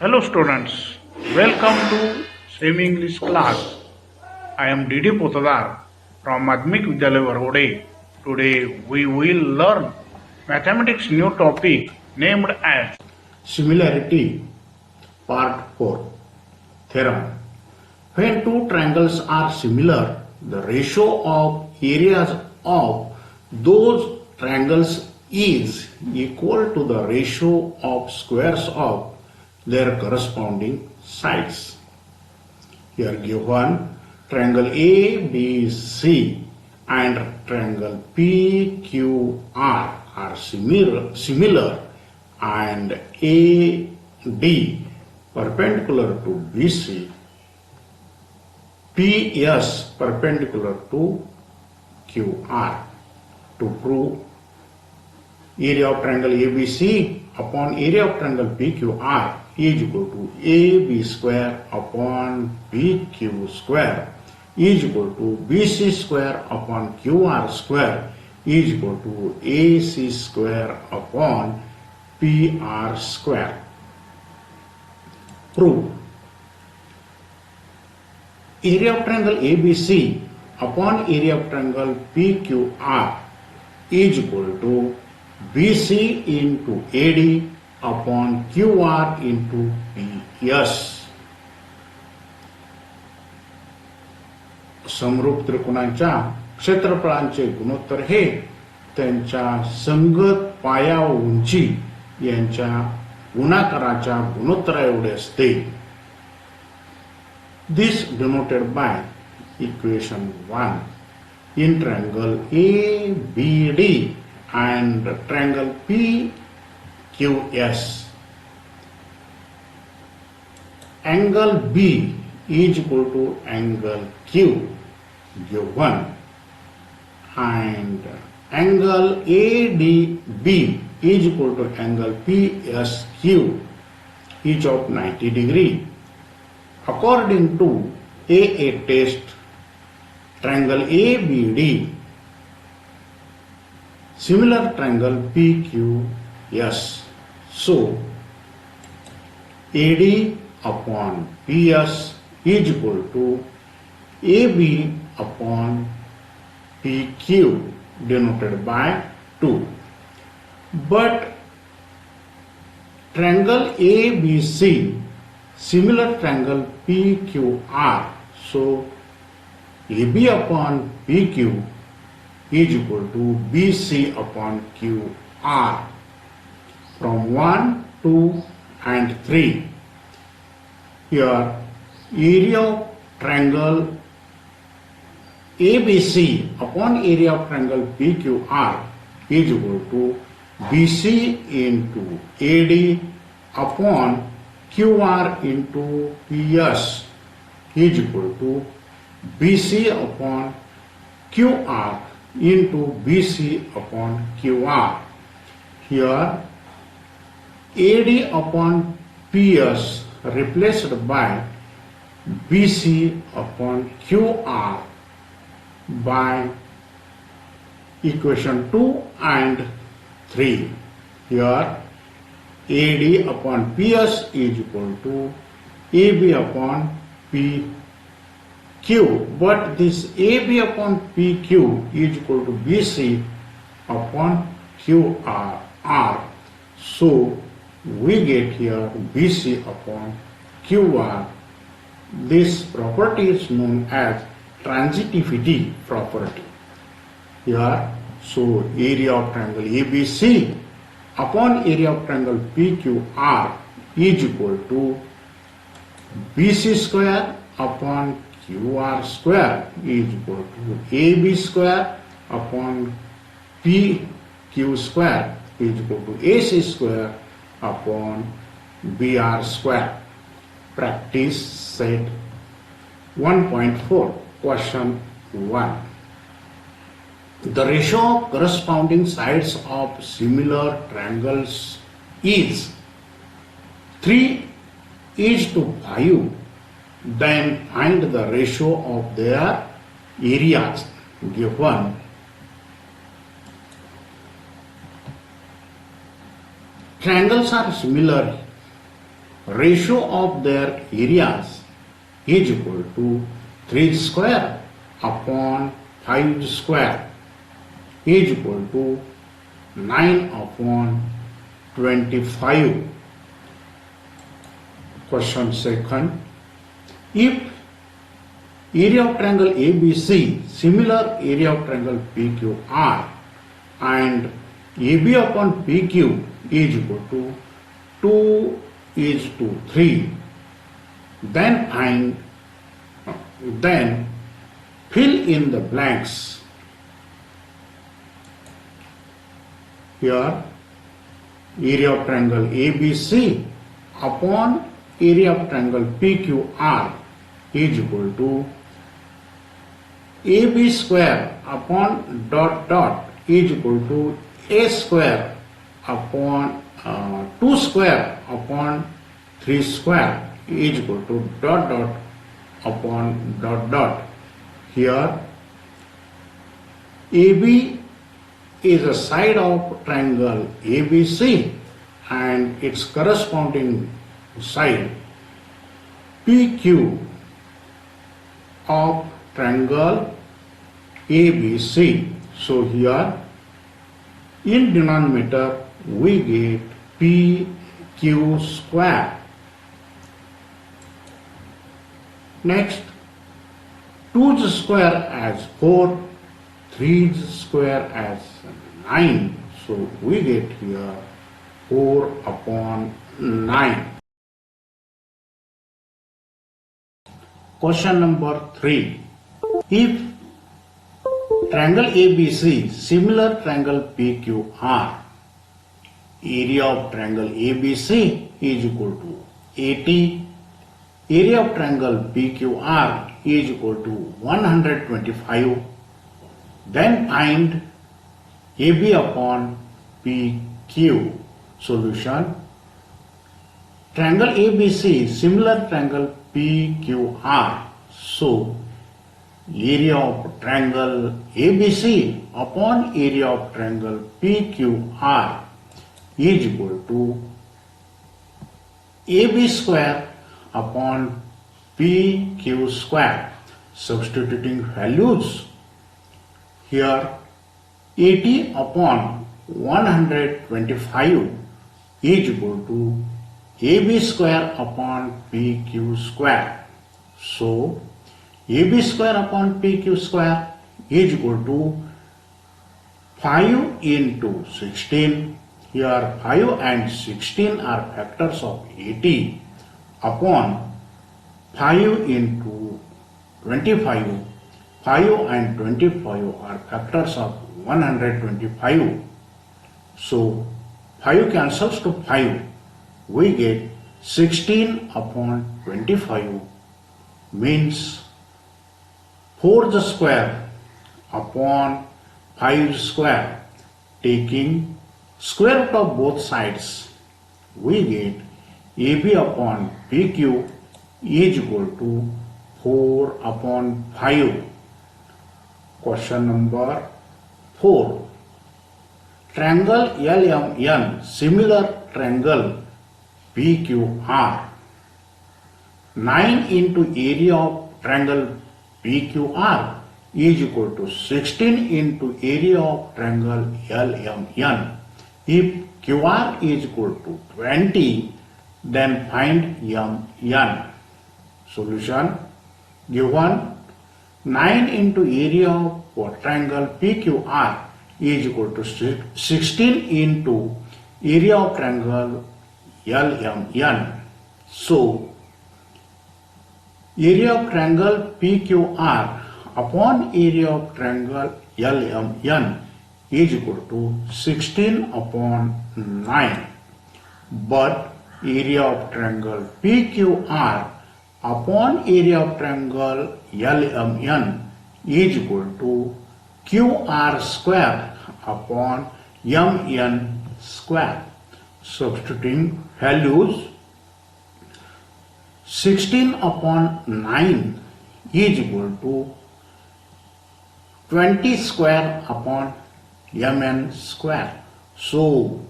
Hello students, welcome to Semi English class. I am Didi Potadar from Madhmik Vidyalaya Varhode. Today we will learn mathematics new topic named as Similarity, Part 4. Theorem. When two triangles are similar, the ratio of areas of those triangles is equal to the ratio of squares of their corresponding sides. Here given triangle ABC and triangle PQR are similar and AD perpendicular to BC, PS perpendicular to QR. To prove area of triangle ABC upon area of triangle PQR is equal to AB square upon PQ square is equal to BC square upon QR square is equal to AC square upon PR square. Prove area of triangle ABC upon area of triangle PQR is equal to BC into AD upon QR into PS. समरूप त्रिकोणांच्या क्षेत्रफळांचे गुणोत्तर हे त्यांच्या संगत पाया व उंची यांच्या गुणाकाराच्या गुणोत्तरा एवढे असते. This denoted by equation 1 in triangle ABD and triangle PQS. Angle B is equal to angle Q given and angle ADB is equal to angle PSQ each of 90 degree. According to AA test, triangle ABD similar triangle PQS. So AD upon PS is equal to AB upon PQ denoted by 2. But triangle ABC similar triangle PQR, so AB upon PQ is equal to BC upon QR. From 1, 2 and 3, here area of triangle ABC upon area of triangle PQR is equal to BC into AD upon QR into PS is equal to BC upon QR into BC upon QR. Here AD upon PS replaced by BC upon QR by equation 2 and 3. Here AD upon PS is equal to AB upon PQ, but this AB upon PQ is equal to BC upon QR. So we get here BC upon QR. This property is known as transitivity property. Here, so area of triangle ABC upon area of triangle PQR is equal to BC square upon QR square is equal to AB square upon PQ square is equal to AC square upon BR square. Practice set 1.4. Question 1. The ratio of corresponding sides of similar triangles is 3 is to 5. Then find the ratio of their areas given. Triangles are similar ratio of their areas is equal to 3 square upon 5 square is equal to 9 upon 25. Question second. If area of triangle ABC, similar area of triangle PQR, and AB upon PQ is equal to 2 is to 3, then fill in the blanks. Here, area of triangle ABC upon area of triangle PQR is equal to AB square upon dot dot is equal to A square upon 2 square upon 3 square is equal to dot dot upon dot dot. Here AB is a side of triangle ABC and its corresponding side PQ of triangle ABC. So here in denominator we get PQ square. Next, 2's square as 4, 3's square as 9. So we get here 4 upon 9. Question number 3. If triangle ABC, similar triangle PQR, area of triangle ABC is equal to 80, area of triangle PQR is equal to 125, then find AB upon PQ. Solution. Triangle ABC is similar triangle PQR. So area of triangle ABC upon area of triangle PQR is equal to AB square upon PQ square. Substituting values here, 80 upon 125 is equal to AB square upon PQ square. So AB square upon PQ square is equal to 5 into 16. Here 5 and 16 are factors of 80 upon 5 into 25. 5 and 25 are factors of 125. So 5 cancels to 5. We get 16 upon 25 means 4 square upon 5 square. Taking square root of both sides, we get AB upon PQ is equal to 4 upon 5. Question number 4. Triangle LMN, similar triangle PQR. 9 into area of triangle PQR is equal to 16 into area of triangle LMN. If QR is equal to 20, then find MN. Solution. Given 9 into area of triangle PQR is equal to 16 into area of triangle LMN. So area of triangle PQR upon area of triangle LMN is equal to 16 upon 9. But area of triangle PQR upon area of triangle LMN is equal to QR square upon MN square. Substituting values, 16 upon 9 is equal to 20 square upon MN square. So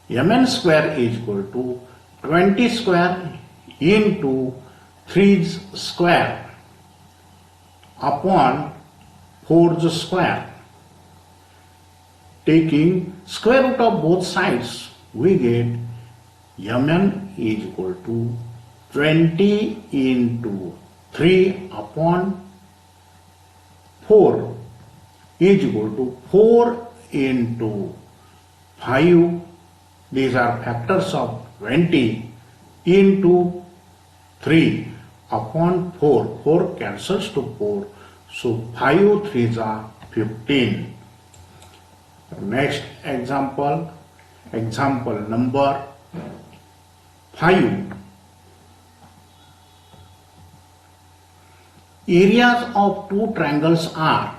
MN square is equal to 20 square into 3 square upon 4 square. Taking square root of both sides, we get mn is equal to 20 into 3 upon 4 is equal to 4 into 5. These are factors of 20 into 3 upon 4. 4 cancels to 4. So 5 3s are 15. Next example, example number 5. Areas of two triangles are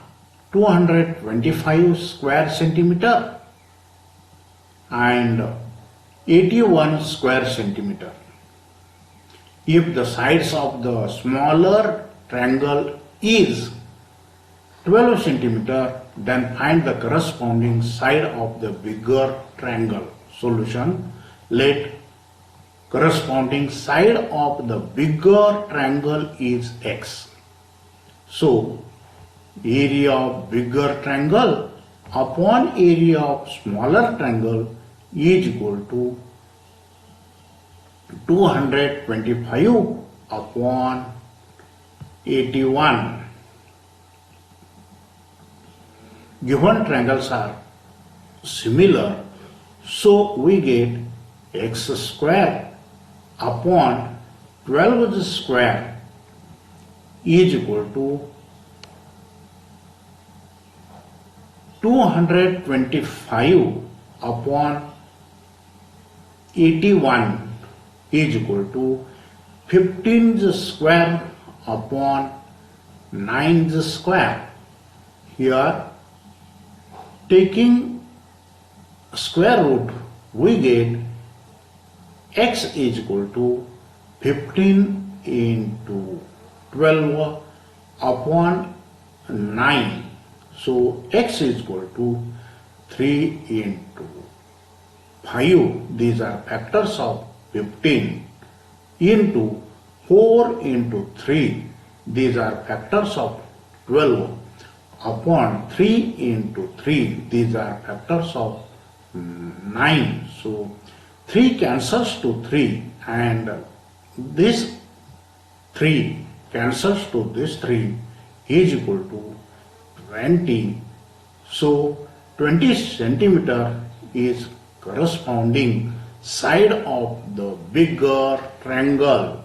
225 square centimeter and 81 square centimeter. If the sides of the smaller triangle is 12 centimeter, then find the corresponding side of the bigger triangle. Solution: let corresponding side of the bigger triangle is x. So area of bigger triangle upon area of smaller triangle is equal to 225 upon 81. Given triangles are similar, so we get x square upon 12 square is equal to 225 upon 81 is equal to 15 square upon 9 square. Here, taking square root, we get x is equal to 15 into 12 upon 9. So x is equal to 3 into 5. These are factors of 15 into 4 into 3. These are factors of 12 upon 3 into 3. These are factors of 9. So 3 cancels to 3 and this 3 cancels to this 3 is equal to 20. So 20 centimeter is corresponding side of the bigger triangle.